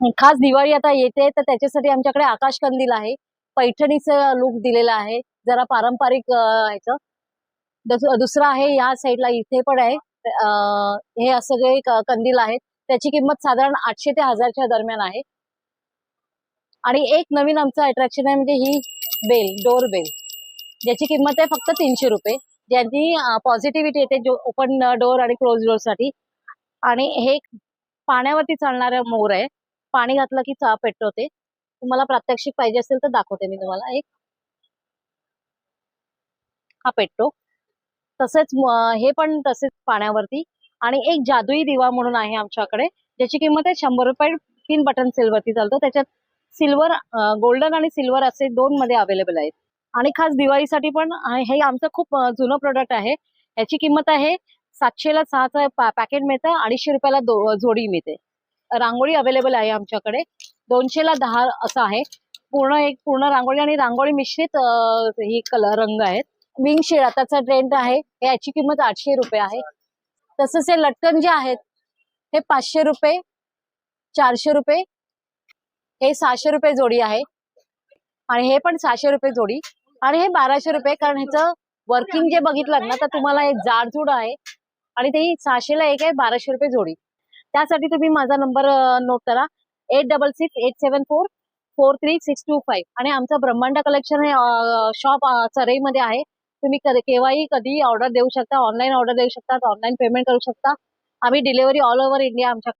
खास दिवाळी आता येते तर त्याच्यासाठी आमच्याकडे आकाश कंदील आहे, पैठणीचं लुक दिलेला आहे, जरा पारंपरिक ह्याचं. दुसरा आहे या साईडला, इथे पण आहे. हे असं सगळे कंदील आहेत. त्याची किंमत साधारण 800 ते 1000च्या दरम्यान आहे. आणि एक नवीन आमचं अट्रॅक्शन आहे, म्हणजे ही डोर बेल, ज्याची किंमत आहे फक्त 300 रुपये. ज्यांनी पॉझिटिव्हिटी येते जो ओपन डोअर आणि क्लोज डोअर साठी. आणि हे पाण्यावरती चालणारा मोर आहे, पाणी घातलं की पेटतो ते. तुम्हाला प्रात्यक्षिक पाहिजे असेल तर दाखवते मी तुम्हाला एक. हा पेटतो. तसेच हे पण तसेच पाण्यावरती. आणि एक जादुई दिवा म्हणून आहे आमच्याकडे, ज्याची किंमत आहे 100 रुपये. 3 बटन सेलवरती चालतो. त्याच्यात सिल्वर, गोल्डन आणि सिल्वर असे 2 मध्ये अवेलेबल आहेत. आणि खास दिवाळीसाठी पण हे आमचं खूप जुनं प्रोडक्ट आहे. याची किंमत आहे 700ला 6चं पॅकेट मिळतं, 250 रुपयाला जोडी मिळते. रांगोळी अवेलेबल आहे आमच्याकडे, 200ला 10 असं आहे. एक पूर्ण रांगोळी आणि रांगोळी मिश्रित ही कलर रंग आहेत. विंग शेड आताचा ट्रेंड आहे, याची किंमत 800 रुपये आहे. तसंच हे लटकन जे आहेत हे 500 रुपये, 400 रुपये, हे 600 रुपये जोडी आहे. आणि हे पण 600 रुपये जोडी. आणि हे 1200 रुपये, कारण ह्याचं वर्किंग जे बघितलं ना तर तुम्हाला एक जाडजूड आहे. आणि ते 600ला एक आहे, 1200 रुपये जोडी. त्यासाठी तुम्ही माझा नंबर नोट करा, 8668744365. आणि आमचं ब्रह्मांड कलेक्शन हे शॉप चरईमध्ये आहे. तुम्ही केव्हाही कधी ऑर्डर देऊ शकता, ऑनलाईन ऑर्डर देऊ शकता, ऑनलाईन पेमेंट करू शकता. आम्ही डिलिव्हरी ऑल ओव्हर इंडिया आमच्या